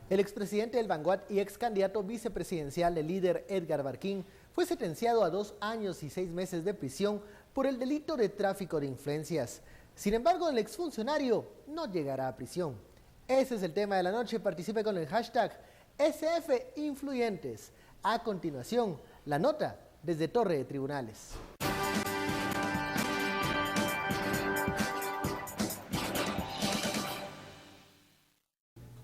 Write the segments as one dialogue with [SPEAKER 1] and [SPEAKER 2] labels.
[SPEAKER 1] El expresidente del Vanguard y ex candidato vicepresidencial del líder Edgar Barquín fue sentenciado a 2 años y 6 meses de prisión por el delito de tráfico de influencias. Sin embargo, el exfuncionario no llegará a prisión. Ese es el tema de la noche. Participe con el hashtag SFInfluyentes. A continuación, la nota desde Torre de Tribunales.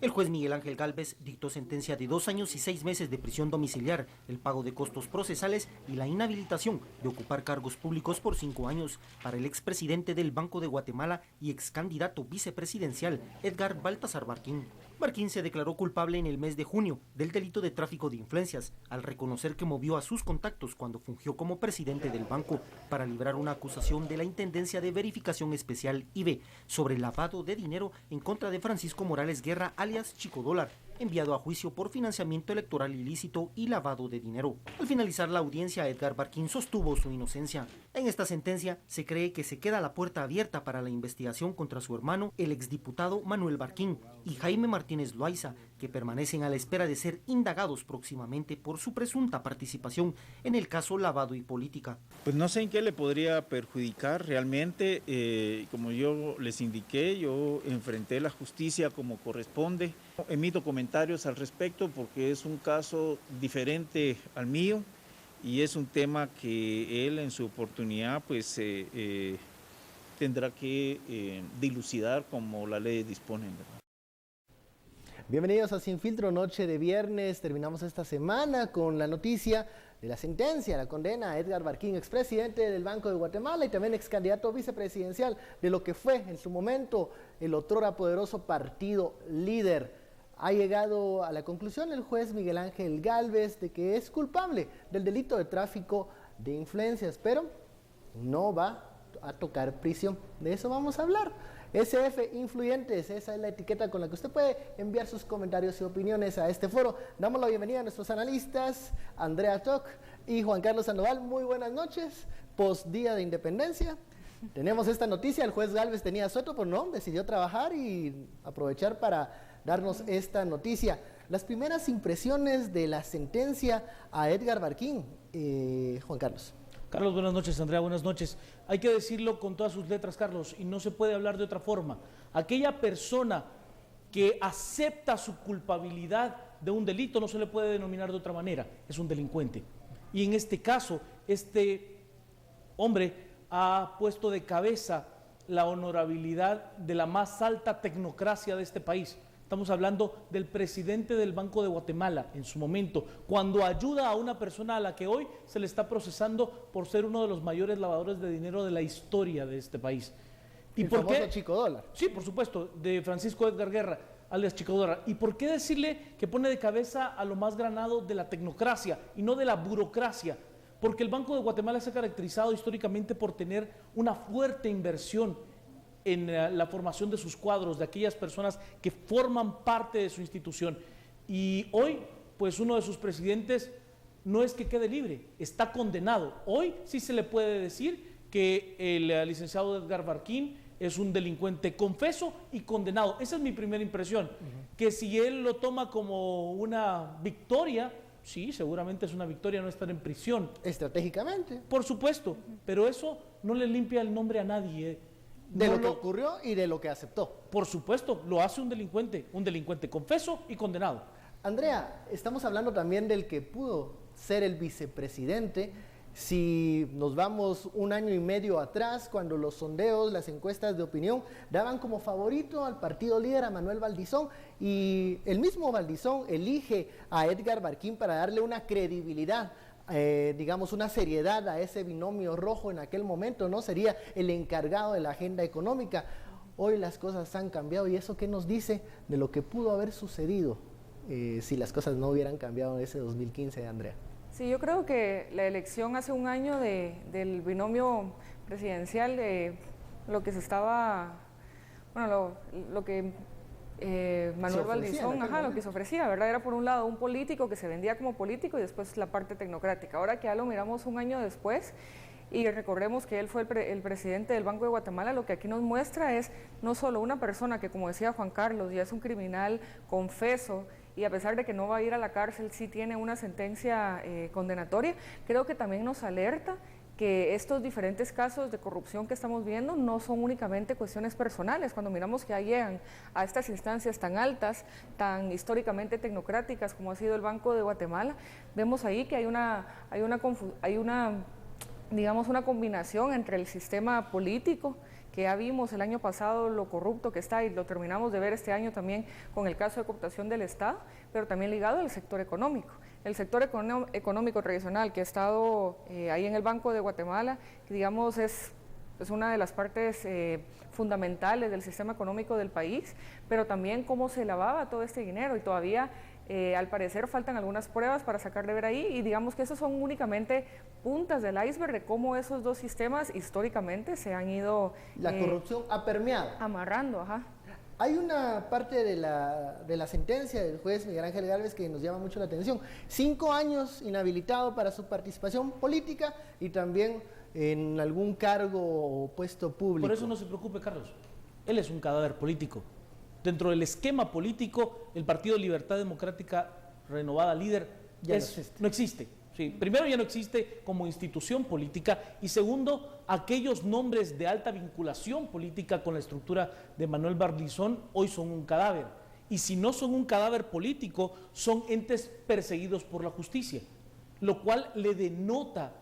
[SPEAKER 2] El juez Miguel Ángel Gálvez dictó sentencia de 2 años y 6 meses de prisión domiciliar, el pago de costos procesales y la inhabilitación de ocupar cargos públicos por 5 años para el expresidente del Banco de Guatemala y ex candidato vicepresidencial Edgar Baltasar Barquín. Barquín se declaró culpable en el mes de junio del delito de tráfico de influencias, al reconocer que movió a sus contactos cuando fungió como presidente del banco para librar una acusación de la Intendencia de Verificación Especial IVE sobre lavado de dinero en contra de Francisco Morales Guerra, alias Chico Dólar, enviado a juicio por financiamiento electoral ilícito y lavado de dinero. Al finalizar la audiencia, Edgar Barquín sostuvo su inocencia. En esta sentencia se cree que se queda la puerta abierta para la investigación contra su hermano, el exdiputado Manuel Barquín, y Jaime Martínez Loaiza, que permanecen a la espera de ser indagados próximamente por su presunta participación en el caso lavado y política.
[SPEAKER 3] Pues no sé en qué le podría perjudicar realmente, como yo les indiqué, yo enfrenté la justicia como corresponde. Emito comentarios al respecto porque es un caso diferente al mío y es un tema que él en su oportunidad pues tendrá que dilucidar como la ley dispone, ¿verdad?
[SPEAKER 1] Bienvenidos a Sin Filtro, noche de viernes. Terminamos esta semana con la noticia de la sentencia, la condena a Edgar Barquín, expresidente del Banco de Guatemala y también ex candidato vicepresidencial de lo que fue en su momento el otrora poderoso partido líder. Ha llegado a la conclusión el juez Miguel Ángel Gálvez de que es culpable del delito de tráfico de influencias, pero no va a tocar prisión. De eso vamos a hablar. SFInfluyentes, esa es la etiqueta con la que usted puede enviar sus comentarios y opiniones a este foro. Damos la bienvenida a nuestros analistas, Andrea Toc y Juan Carlos Sandoval. Muy buenas noches, post día de independencia. Tenemos esta noticia, el juez Gálvez tenía suelto, pero no, decidió trabajar y aprovechar para darnos esta noticia. Las primeras impresiones de la sentencia a Edgar Barquín, Juan Carlos.
[SPEAKER 4] Carlos, buenas noches. Andrea, buenas noches. Hay que decirlo con todas sus letras, Carlos, y no se puede hablar de otra forma. Aquella persona que acepta su culpabilidad de un delito no se le puede denominar de otra manera, es un delincuente. Y en este caso, este hombre ha puesto de cabeza la honorabilidad de la más alta tecnocracia de este país. Estamos hablando del presidente del Banco de Guatemala en su momento, cuando ayuda a una persona a la que hoy se le está procesando por ser uno de los mayores lavadores de dinero de la historia de este país.
[SPEAKER 1] ¿Y por qué? Chico Dólar.
[SPEAKER 4] Sí, por supuesto, de Francisco Edgar Guerra, alias Chico Dólar. ¿Y por qué decirle que pone de cabeza a lo más granado de la tecnocracia y no de la burocracia? Porque el Banco de Guatemala se ha caracterizado históricamente por tener una fuerte inversión en la formación de sus cuadros, de aquellas personas que forman parte de su institución. Y hoy, pues uno de sus presidentes no es que quede libre, está condenado. Hoy sí se le puede decir que el licenciado Edgar Barquín es un delincuente confeso y condenado. Esa es mi primera impresión, que si él lo toma como una victoria, sí, seguramente es una victoria no estar en prisión.
[SPEAKER 1] Estratégicamente.
[SPEAKER 4] Por supuesto, pero eso no le limpia el nombre a nadie.
[SPEAKER 1] De lo que ocurrió y de lo que aceptó.
[SPEAKER 4] Por supuesto, lo hace un delincuente confeso y condenado.
[SPEAKER 1] Andrea, estamos hablando también del que pudo ser el vicepresidente. Si nos vamos 1 año y medio atrás, cuando los sondeos, las encuestas de opinión daban como favorito al partido líder a Manuel Valdizón, y el mismo Valdizón elige a Edgar Barquín para darle una credibilidad, digamos una seriedad a ese binomio rojo en aquel momento, ¿no? Sería el encargado de la agenda económica. Hoy las cosas han cambiado, y eso ¿qué nos dice de lo que pudo haber sucedido si las cosas no hubieran cambiado en ese 2015, Andrea?
[SPEAKER 5] Sí, yo creo que la elección hace 1 año del binomio presidencial, lo que se estaba, bueno, lo que Manuel Valdizón, lo que se ofrecía, ¿verdad? Era por un lado un político que se vendía como político y después la parte tecnocrática. Ahora que ya lo miramos 1 año después y recordemos que él fue el presidente del Banco de Guatemala, lo que aquí nos muestra es no solo una persona que, como decía Juan Carlos, ya es un criminal confeso y a pesar de que no va a ir a la cárcel, sí tiene una sentencia condenatoria, creo que también nos alerta que estos diferentes casos de corrupción que estamos viendo no son únicamente cuestiones personales. Cuando miramos que llegan a estas instancias tan altas, tan históricamente tecnocráticas como ha sido el Banco de Guatemala, vemos ahí que hay una digamos, una combinación entre el sistema político, que ya vimos el año pasado lo corrupto que está y lo terminamos de ver este año también con el caso de cooptación del Estado, pero también ligado al sector económico. El sector económico tradicional que ha estado ahí en el Banco de Guatemala, que digamos es una de las partes fundamentales del sistema económico del país, pero también cómo se lavaba todo este dinero y todavía al parecer faltan algunas pruebas para sacar de ver ahí y digamos que esos son únicamente puntas del iceberg de cómo esos dos sistemas históricamente se han ido...
[SPEAKER 1] La corrupción ha permeado.
[SPEAKER 5] Amarrando, ajá.
[SPEAKER 1] Hay una parte de la sentencia del juez Miguel Ángel Gálvez que nos llama mucho la atención. 5 años inhabilitado para su participación política y también en algún cargo o puesto público.
[SPEAKER 4] Por eso no se preocupe, Carlos. Él es un cadáver político. Dentro del esquema político, el Partido Libertad Democrática Renovada Líder no existe. Sí, primero, ya no existe como institución política y segundo, aquellos nombres de alta vinculación política con la estructura de Manuel Barbizón hoy son un cadáver. Y si no son un cadáver político, son entes perseguidos por la justicia, lo cual le denota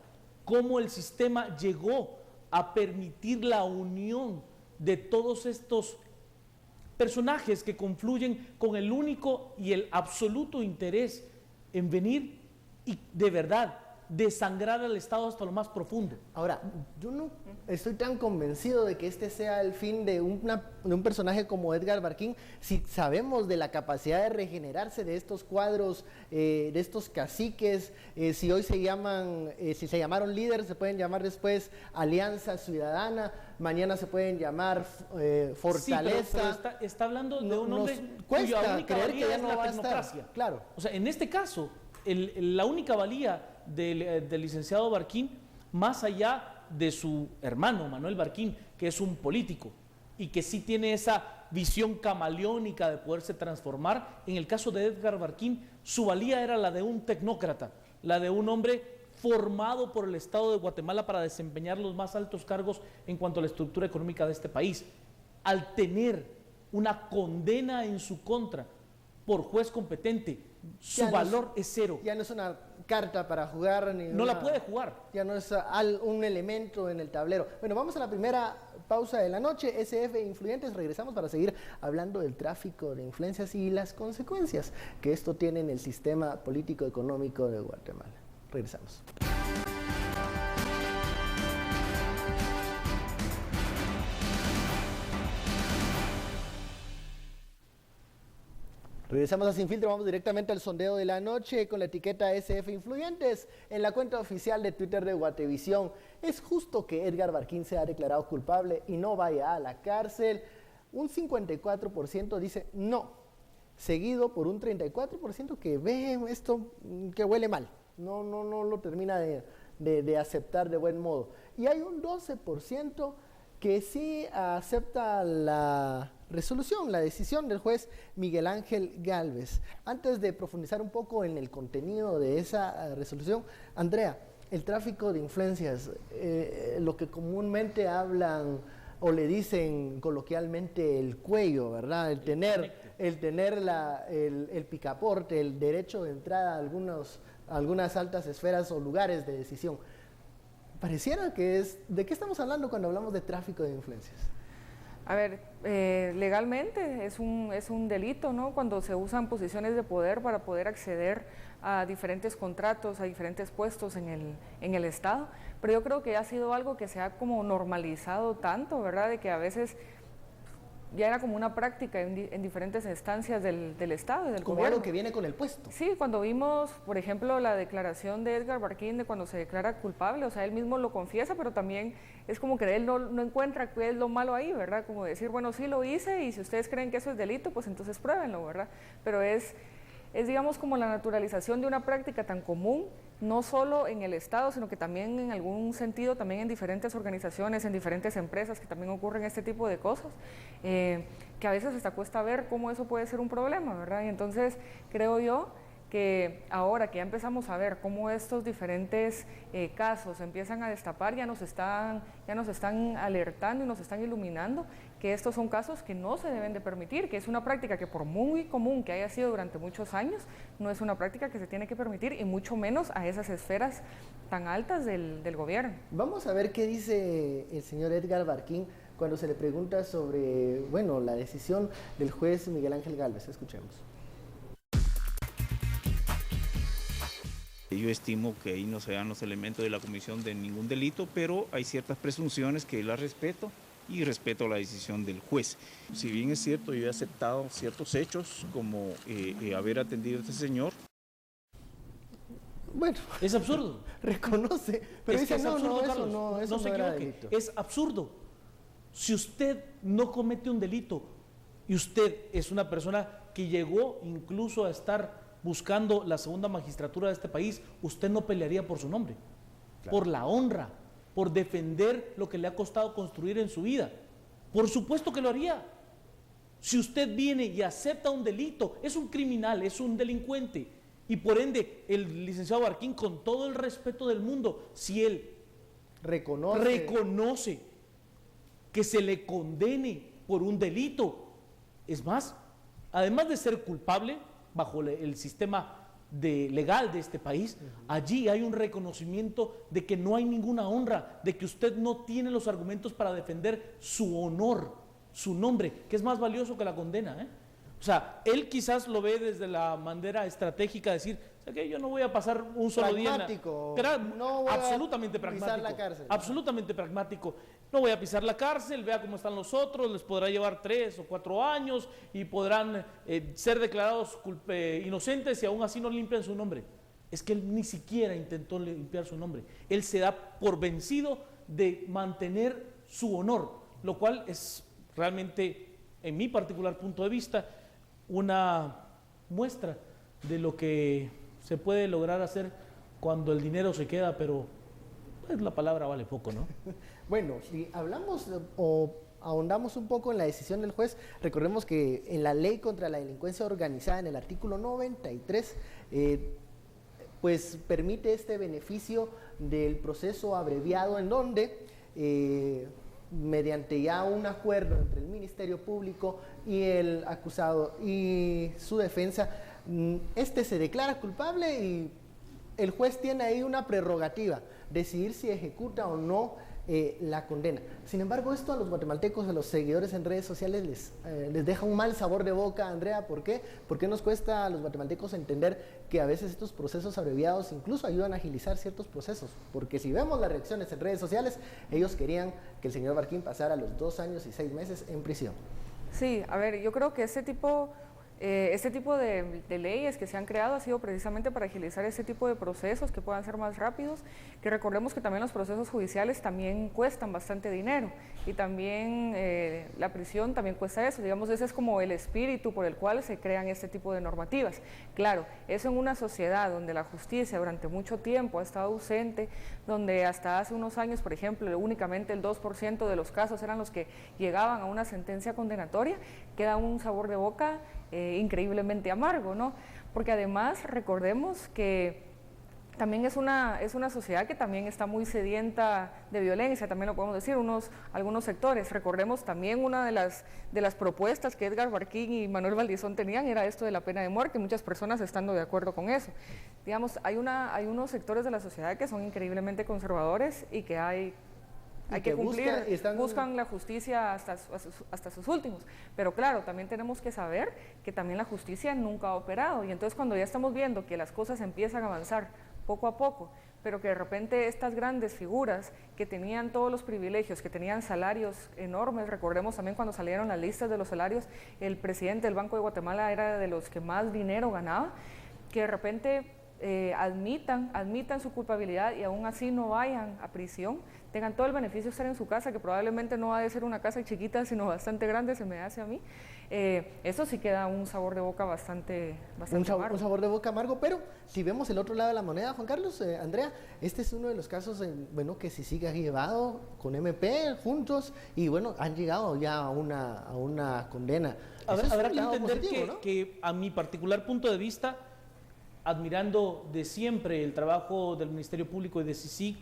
[SPEAKER 4] cómo el sistema llegó a permitir la unión de todos estos personajes que confluyen con el único y el absoluto interés en venir y de verdad desangrar al Estado hasta lo más profundo.
[SPEAKER 1] Ahora, yo no estoy tan convencido de que este sea el fin de un personaje como Edgar Barquín, si sabemos de la capacidad de regenerarse de estos cuadros, de estos caciques, si hoy se llaman, si se llamaron líderes, se pueden llamar después Alianza Ciudadana, mañana se pueden llamar Fortaleza.
[SPEAKER 4] Sí, pero está hablando de un hombre
[SPEAKER 1] cuya
[SPEAKER 4] única
[SPEAKER 1] creer que ya
[SPEAKER 4] es
[SPEAKER 1] no
[SPEAKER 4] la
[SPEAKER 1] va a
[SPEAKER 4] tecnocracia.
[SPEAKER 1] estar. Claro.
[SPEAKER 4] O sea, en este caso, la única valía del licenciado Barquín, más allá de su hermano Manuel Barquín, que es un político y que sí tiene esa visión camaleónica de poderse transformar, en el caso de Edgar Barquín, su valía era la de un tecnócrata, la de un hombre formado por el Estado de Guatemala para desempeñar los más altos cargos en cuanto a la estructura económica de este país. Al tener una condena en su contra por juez competente, su valor es cero.
[SPEAKER 1] Ya no es una carta para jugar.
[SPEAKER 4] No la puede jugar.
[SPEAKER 1] Ya no es un elemento en el tablero. Bueno, vamos a la primera pausa de la noche. SF Influyentes. Regresamos para seguir hablando del tráfico de influencias y las consecuencias que esto tiene en el sistema político-económico de Guatemala. Regresamos. Regresamos a Sin Filtro, vamos directamente al sondeo de la noche con la etiqueta SF Influyentes en la cuenta oficial de Twitter de Guatevisión. ¿Es justo que Edgar Barquín sea declarado culpable y no vaya a la cárcel? Un 54% dice no, seguido por un 34% que ve esto que huele mal, no lo termina de aceptar de buen modo. Y hay un 12% que sí acepta la resolución, la decisión del juez Miguel Ángel Gálvez. Antes de profundizar un poco en el contenido de esa resolución, Andrea, el tráfico de influencias, lo que comúnmente hablan o le dicen coloquialmente el cuello, ¿verdad? El tener el picaporte, el derecho de entrada a algunas altas esferas o lugares de decisión. Pareciera que es... ¿De qué estamos hablando cuando hablamos de tráfico de influencias?
[SPEAKER 5] A ver, legalmente es un delito, ¿no? Cuando se usan posiciones de poder para poder acceder a diferentes contratos, a diferentes puestos en el Estado, pero yo creo que ha sido algo que se ha como normalizado tanto, ¿verdad? De que a veces ya era como una práctica en diferentes instancias del Estado y del
[SPEAKER 1] como
[SPEAKER 5] gobierno.
[SPEAKER 1] Algo que viene con el puesto.
[SPEAKER 5] Sí, cuando vimos, por ejemplo, la declaración de Edgar Barquín de cuando se declara culpable, o sea, él mismo lo confiesa, pero también es como que él no encuentra qué es lo malo ahí, ¿verdad? Como decir, bueno, sí lo hice y si ustedes creen que eso es delito, pues entonces pruébenlo, ¿verdad? Pero es digamos como la naturalización de una práctica tan común, no solo en el Estado, sino que también en algún sentido, también en diferentes organizaciones, en diferentes empresas que también ocurren este tipo de cosas, que a veces hasta cuesta ver cómo eso puede ser un problema, ¿verdad? Y entonces creo yo que ahora que ya empezamos a ver cómo estos diferentes casos empiezan a destapar, ya nos están alertando y nos están iluminando que estos son casos que no se deben de permitir, que es una práctica que por muy común que haya sido durante muchos años, no es una práctica que se tiene que permitir y mucho menos a esas esferas tan altas del gobierno.
[SPEAKER 1] Vamos a ver qué dice el señor Edgar Barquín cuando se le pregunta sobre, bueno, la decisión del juez Miguel Ángel Gálvez. Escuchemos.
[SPEAKER 3] Yo estimo que ahí no se dan los elementos de la comisión de ningún delito, pero hay ciertas presunciones que las respeto y respeto la decisión del juez. Si bien es cierto, yo he aceptado ciertos hechos como haber atendido a este señor.
[SPEAKER 4] Bueno, es absurdo.
[SPEAKER 1] Reconoce, pero
[SPEAKER 4] es
[SPEAKER 1] dice
[SPEAKER 4] que es absurdo,
[SPEAKER 1] eso
[SPEAKER 4] Carlos,
[SPEAKER 1] no
[SPEAKER 4] se
[SPEAKER 1] era
[SPEAKER 4] equivoque,
[SPEAKER 1] delito.
[SPEAKER 4] es absurdo. Si usted no comete un delito y usted es una persona que llegó incluso a estar buscando la segunda magistratura de este país, usted no pelearía por su nombre, claro, por la honra, por defender lo que le ha costado construir en su vida. Por supuesto que lo haría. Si usted viene y acepta un delito, es un criminal, es un delincuente, y por ende el licenciado Barquín, con todo el respeto del mundo, si él reconoce que se le condene por un delito, es más, además de ser culpable bajo el sistema legal de este país, allí hay un reconocimiento de que no hay ninguna honra, de que usted no tiene los argumentos para defender su honor, su nombre, que es más valioso que la condena, ¿eh? O sea, él quizás lo ve desde la manera estratégica de decir, o sea, que yo no voy a pasar un solo día
[SPEAKER 1] no voy
[SPEAKER 4] absolutamente
[SPEAKER 1] a
[SPEAKER 4] pragmático,
[SPEAKER 1] pisar la cárcel.
[SPEAKER 4] Absolutamente pragmático. No voy a pisar la cárcel, vea cómo están los otros, les podrá llevar 3 o 4 años y podrán ser declarados inocentes y aún así no limpian su nombre. Es que él ni siquiera intentó limpiar su nombre. Él se da por vencido de mantener su honor, lo cual es realmente, en mi particular punto de vista, una muestra de lo que se puede lograr hacer cuando el dinero se queda, pero pues, la palabra vale poco, ¿no?
[SPEAKER 1] Bueno, si hablamos o ahondamos un poco en la decisión del juez, recordemos que en la ley contra la delincuencia organizada, en el artículo 93, pues permite este beneficio del proceso abreviado en donde mediante ya un acuerdo entre el Ministerio Público y el acusado y su defensa, este se declara culpable y el juez tiene ahí una prerrogativa, decidir si ejecuta o no la condena. Sin embargo, esto a los guatemaltecos, a los seguidores en redes sociales les deja un mal sabor de boca, Andrea. ¿Por qué? Porque nos cuesta a los guatemaltecos entender que a veces estos procesos abreviados incluso ayudan a agilizar ciertos procesos, porque si vemos las reacciones en redes sociales, ellos querían que el señor Barquín pasara los 2 años y 6 meses en prisión.
[SPEAKER 5] Sí, a ver, yo creo que este tipo de leyes que se han creado ha sido precisamente para agilizar este tipo de procesos que puedan ser más rápidos, que recordemos que también los procesos judiciales también cuestan bastante dinero y también la prisión también cuesta eso, digamos, ese es como el espíritu por el cual se crean este tipo de normativas. Claro, eso en una sociedad donde la justicia durante mucho tiempo ha estado ausente, donde hasta hace unos años, por ejemplo, únicamente el 2% de los casos eran los que llegaban a una sentencia condenatoria, queda un sabor de boca increíblemente amargo, ¿no? Porque además recordemos que también es una sociedad que también está muy sedienta de violencia, también lo podemos decir, algunos sectores. Recordemos también una de las propuestas que Edgar Barquín y Manuel Valdizón tenían era esto de la pena de muerte, muchas personas estando de acuerdo con eso. Digamos, hay unos sectores de la sociedad que son increíblemente conservadores y que hay que cumplir, buscan la justicia hasta sus últimos, pero claro, también tenemos que saber que también la justicia nunca ha operado y entonces cuando ya estamos viendo que las cosas empiezan a avanzar poco a poco, pero que de repente estas grandes figuras que tenían todos los privilegios, que tenían salarios enormes, recordemos también cuando salieron las listas de los salarios, el presidente del Banco de Guatemala era de los que más dinero ganaba, que de repente admitan su culpabilidad y aún así no vayan a prisión, tengan todo el beneficio de estar en su casa, que probablemente no ha de ser una casa chiquita, sino bastante grande, se me hace a mí. Eso sí queda un sabor de boca bastante amargo.
[SPEAKER 1] Un sabor de boca amargo, pero si vemos el otro lado de la moneda, Juan Carlos, Andrea, este es uno de los casos, bueno, que se sigue llevado con MP juntos y bueno, han llegado ya a una condena.
[SPEAKER 4] Habrá que entender que a mi particular punto de vista, admirando de siempre el trabajo del Ministerio Público y de CICIG,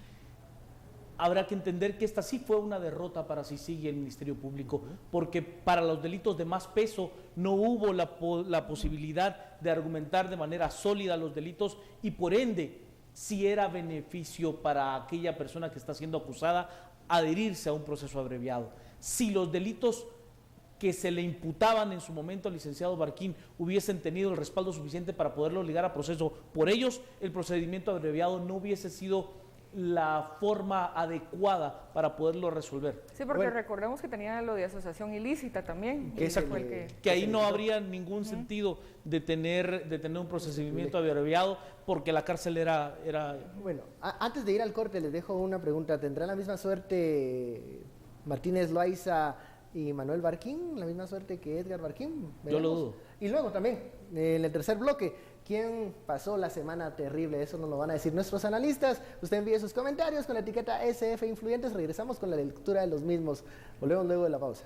[SPEAKER 4] habrá que entender que esta sí fue una derrota para CICIG y el Ministerio Público, porque para los delitos de más peso no hubo la posibilidad de argumentar de manera sólida los delitos y por ende sí era beneficio para aquella persona que está siendo acusada adherirse a un proceso abreviado. Si los delitos que se le imputaban en su momento al licenciado Barquín hubiesen tenido el respaldo suficiente para poderlo ligar a proceso por ellos, el procedimiento abreviado no hubiese sido la forma adecuada para poderlo resolver.
[SPEAKER 5] Sí, porque recordemos que tenía lo de asociación ilícita también.
[SPEAKER 4] Que ahí no habría ningún sentido de tener un procedimiento abreviado porque la cárcel era...
[SPEAKER 1] Bueno, antes de ir al corte les dejo una pregunta. ¿Tendrá la misma suerte Martínez Loaiza y Manuel Barquín, la misma suerte que Edgar Barquín?
[SPEAKER 4] Yo lo dudo.
[SPEAKER 1] Y luego también, en el tercer bloque, ¿quién pasó la semana terrible? Eso nos lo van a decir nuestros analistas. Usted envíe sus comentarios con la etiqueta SF Influyentes. Regresamos con la lectura de los mismos. Volvemos luego de la pausa.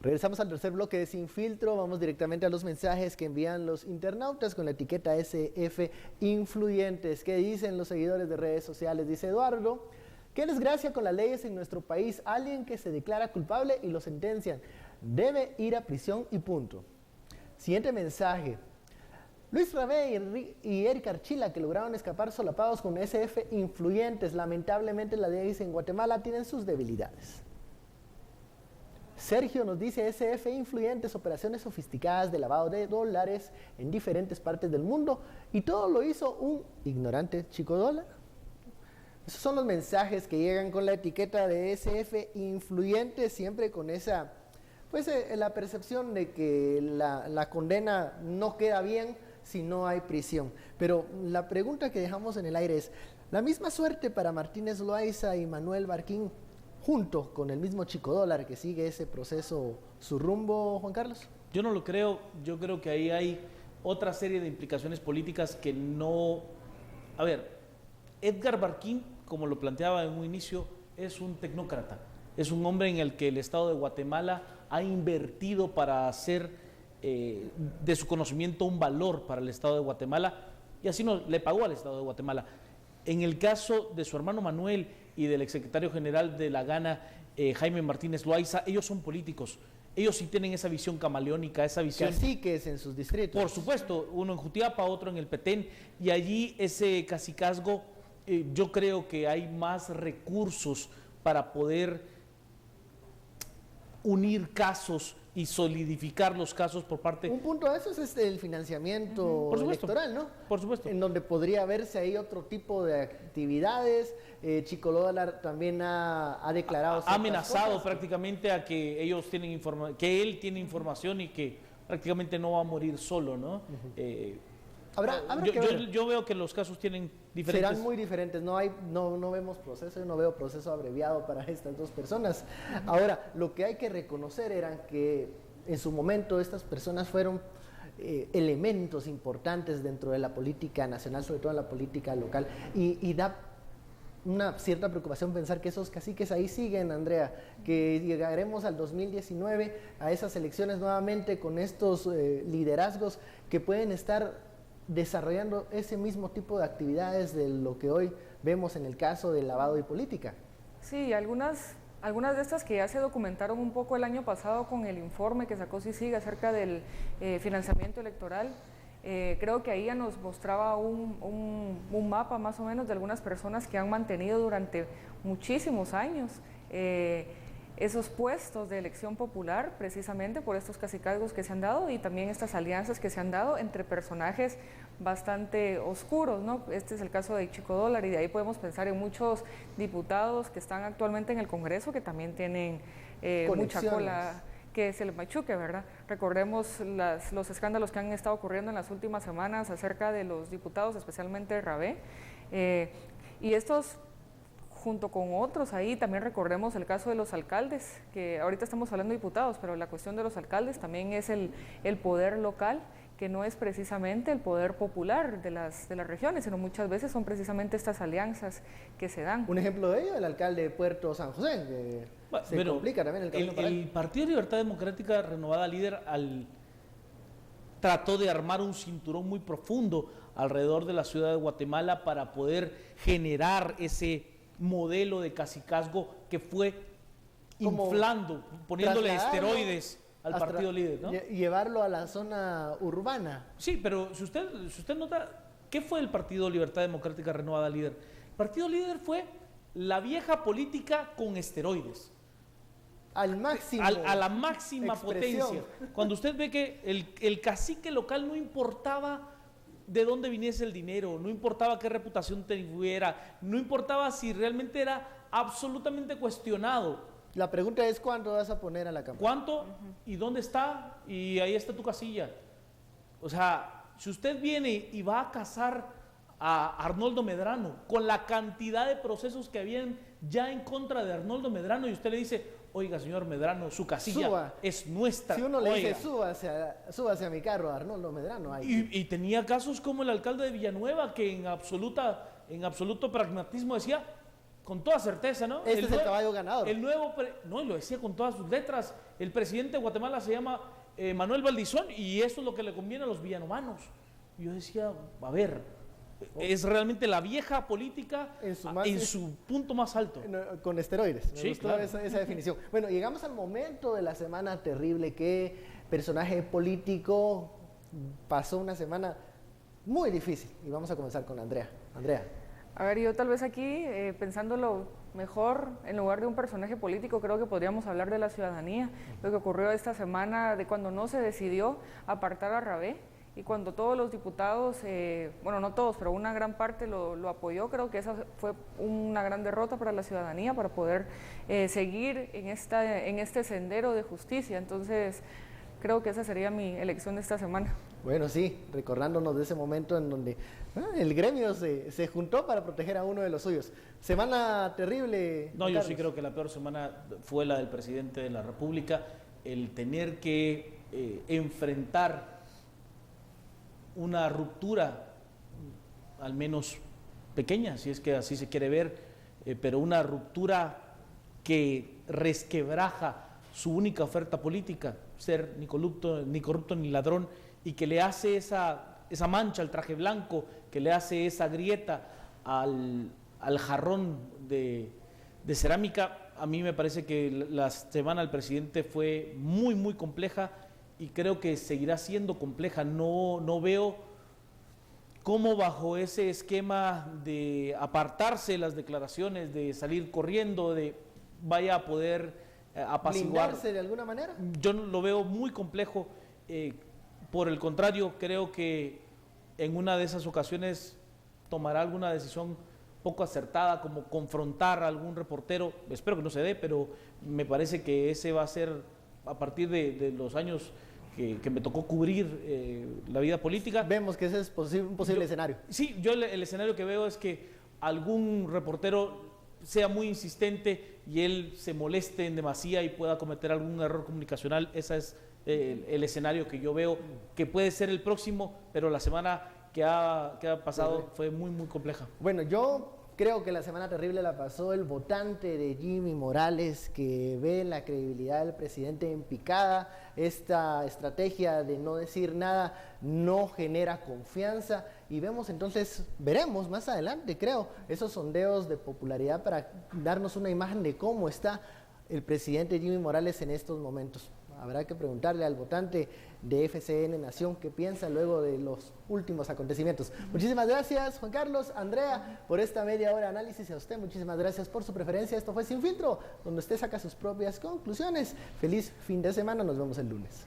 [SPEAKER 1] Regresamos al tercer bloque de Sin Filtro. Vamos directamente a los mensajes que envían los internautas con la etiqueta SF Influyentes. ¿Qué dicen los seguidores de redes sociales? Dice Eduardo: qué desgracia con las leyes en nuestro país. Alguien que se declara culpable y lo sentencian debe ir a prisión y punto. Siguiente mensaje. Luis Rabé y Eric Archila, que lograron escapar solapados con SF Influyentes. Lamentablemente las leyes en Guatemala tienen sus debilidades. Sergio nos dice: SF Influyentes, operaciones sofisticadas de lavado de dólares en diferentes partes del mundo, y todo lo hizo un ignorante chico dólar. Esos son los mensajes que llegan con la etiqueta de SF Influyentes, siempre con esa, pues la percepción de que la condena no queda bien si no hay prisión. Pero la pregunta que dejamos en el aire es: ¿la misma suerte para Martínez Loaiza y Manuel Barquín junto con el mismo chico dólar que sigue ese proceso su rumbo, Juan Carlos?
[SPEAKER 4] Yo no lo creo. Yo creo que ahí hay otra serie de implicaciones políticas que no... A ver, Edgar Barquín, como lo planteaba en un inicio, es un tecnócrata. Es un hombre en el que el Estado de Guatemala ha invertido para hacer de su conocimiento un valor para el Estado de Guatemala, y así no le pagó al Estado de Guatemala. En el caso de su hermano Manuel y del exsecretario general de la Gana, Jaime Martínez Loaiza, ellos son políticos. Ellos sí tienen esa visión camaleónica, esa visión...
[SPEAKER 1] Caciques en sus distritos.
[SPEAKER 4] Por supuesto, uno en Jutiapa, otro en el Petén, y allí ese cacicazgo, yo creo que hay más recursos para poder unir casos y solidificar los casos por parte...
[SPEAKER 1] Un punto de eso es el financiamiento electoral, ¿no?
[SPEAKER 4] Por supuesto.
[SPEAKER 1] En donde podría verse ahí otro tipo de actividades. Chico Dólar también ha declarado...
[SPEAKER 4] Ha amenazado prácticamente a que ellos tienen que él tiene información y que prácticamente no va a morir solo, ¿no? Yo veo que los casos tienen diferentes...
[SPEAKER 1] Serán muy diferentes, no vemos proceso, yo no veo proceso abreviado para estas dos personas. Ahora, lo que hay que reconocer era que en su momento estas personas fueron elementos importantes dentro de la política nacional, sobre todo en la política local, y da una cierta preocupación pensar que esos caciques ahí siguen, Andrea, que llegaremos al 2019 a esas elecciones nuevamente con estos liderazgos que pueden estar desarrollando ese mismo tipo de actividades de lo que hoy vemos en el caso del lavado y política.
[SPEAKER 5] Sí, algunas de estas que ya se documentaron un poco el año pasado con el informe que sacó CICIG acerca del financiamiento electoral. Creo que ahí ya nos mostraba un mapa más o menos de algunas personas que han mantenido durante muchísimos años esos puestos de elección popular precisamente por estos cacicazgos que se han dado y también estas alianzas que se han dado entre personajes bastante oscuros, ¿no? Este es el caso de Chico Dólar y de ahí podemos pensar en muchos diputados que están actualmente en el Congreso que también tienen mucha cola que se les machuque, ¿verdad? Recordemos los escándalos que han estado ocurriendo en las últimas semanas acerca de los diputados, especialmente Rabé, y estos junto con otros ahí, también recordemos el caso de los alcaldes, que ahorita estamos hablando de diputados, pero la cuestión de los alcaldes también es el poder local, que no es precisamente el poder popular de las regiones, sino muchas veces son precisamente estas alianzas que se dan.
[SPEAKER 1] Un ejemplo de ello, el alcalde de Puerto San José, que se complica también el camino para él.
[SPEAKER 4] El Partido de Libertad Democrática Renovada, líder, trató de armar un cinturón muy profundo alrededor de la ciudad de Guatemala para poder generar ese modelo de cacicazgo que fue inflando, poniéndole esteroides al partido líder, ¿no?
[SPEAKER 1] Llevarlo a la zona urbana.
[SPEAKER 4] Sí, pero si usted nota, ¿qué fue el Partido Libertad Democrática Renovada líder? El partido líder fue la vieja política con esteroides.
[SPEAKER 1] Al máximo.
[SPEAKER 4] A la máxima potencia. Cuando usted ve que el cacique local no importaba de dónde viniese el dinero, no importaba qué reputación tuviera, no importaba si realmente era absolutamente cuestionado.
[SPEAKER 1] La pregunta es ¿cuánto vas a poner a la campaña?
[SPEAKER 4] ¿Cuánto? ¿Y dónde está? Y ahí está tu casilla. O sea, si usted viene y va a casar a Arnoldo Medrano con la cantidad de procesos que habían ya en contra de Arnoldo Medrano y usted le dice, oiga señor Medrano, su casilla es nuestra.
[SPEAKER 1] Si uno le dice súbase a mi carro a Arnoldo Medrano.
[SPEAKER 4] Y tenía casos como el alcalde de Villanueva que en absoluto pragmatismo decía, con toda certeza, ¿no?
[SPEAKER 1] Este es el caballo ganador.
[SPEAKER 4] No, lo decía con todas sus letras. El presidente de Guatemala se llama Manuel Valdizón y eso es lo que le conviene a los villanovanos. Y yo decía, a ver, es realmente la vieja política en su punto más alto.
[SPEAKER 1] Con esteroides.
[SPEAKER 4] Sí, claro.
[SPEAKER 1] esa definición. Bueno, llegamos al momento de la semana terrible. ¿Qué personaje político pasó una semana muy difícil? Y vamos a comenzar con Andrea. Andrea.
[SPEAKER 5] A ver, yo tal vez aquí, pensándolo mejor, en lugar de un personaje político, creo que podríamos hablar de la ciudadanía. Lo que ocurrió esta semana de cuando no se decidió apartar a Rabé y cuando todos los diputados, bueno, no todos, pero una gran parte lo apoyó, creo que esa fue una gran derrota para la ciudadanía para poder seguir en este sendero de justicia. Entonces, creo que esa sería mi elección de esta semana.
[SPEAKER 1] Bueno, sí, recordándonos de ese momento en donde el gremio se juntó para proteger a uno de los suyos. Semana terrible.
[SPEAKER 4] No, yo sí creo que la peor semana fue la del presidente de la República, el tener que enfrentar una ruptura, al menos pequeña, si es que así se quiere ver, pero una ruptura que resquebraja su única oferta política, ser ni corrupto ni ladrón, y que le hace esa mancha al traje blanco, que le hace esa grieta al jarrón de cerámica. A mí me parece que la semana del presidente fue muy, muy compleja y creo que seguirá siendo compleja. No veo cómo bajo ese esquema de apartarse las declaraciones, de salir corriendo, vaya a poder apaciguar.
[SPEAKER 1] ¿Blindarse de alguna manera?
[SPEAKER 4] Yo lo veo muy complejo. Por el contrario, creo que en una de esas ocasiones tomará alguna decisión poco acertada, como confrontar a algún reportero. Espero que no se dé, pero me parece que ese va a ser, a partir de los años que me tocó cubrir la vida política.
[SPEAKER 1] Vemos que ese es un posible escenario.
[SPEAKER 4] Sí, yo el escenario que veo es que algún reportero sea muy insistente y él se moleste en demasía y pueda cometer algún error comunicacional. Ese es el escenario que yo veo que puede ser el próximo, pero la semana que ha pasado fue muy, muy compleja.
[SPEAKER 1] Bueno, yo creo que la semana terrible la pasó el votante de Jimmy Morales, que ve la credibilidad del presidente en picada. Esta estrategia de no decir nada no genera confianza y veremos más adelante, creo, esos sondeos de popularidad para darnos una imagen de cómo está el presidente Jimmy Morales en estos momentos. habrá que preguntarle al votante de FCN Nación qué piensa luego de los últimos acontecimientos. Muchísimas gracias, Juan Carlos, Andrea, por esta media hora de análisis. A usted, muchísimas gracias por su preferencia. Esto fue Sin Filtro, donde usted saca sus propias conclusiones. Feliz fin de semana, nos vemos el lunes.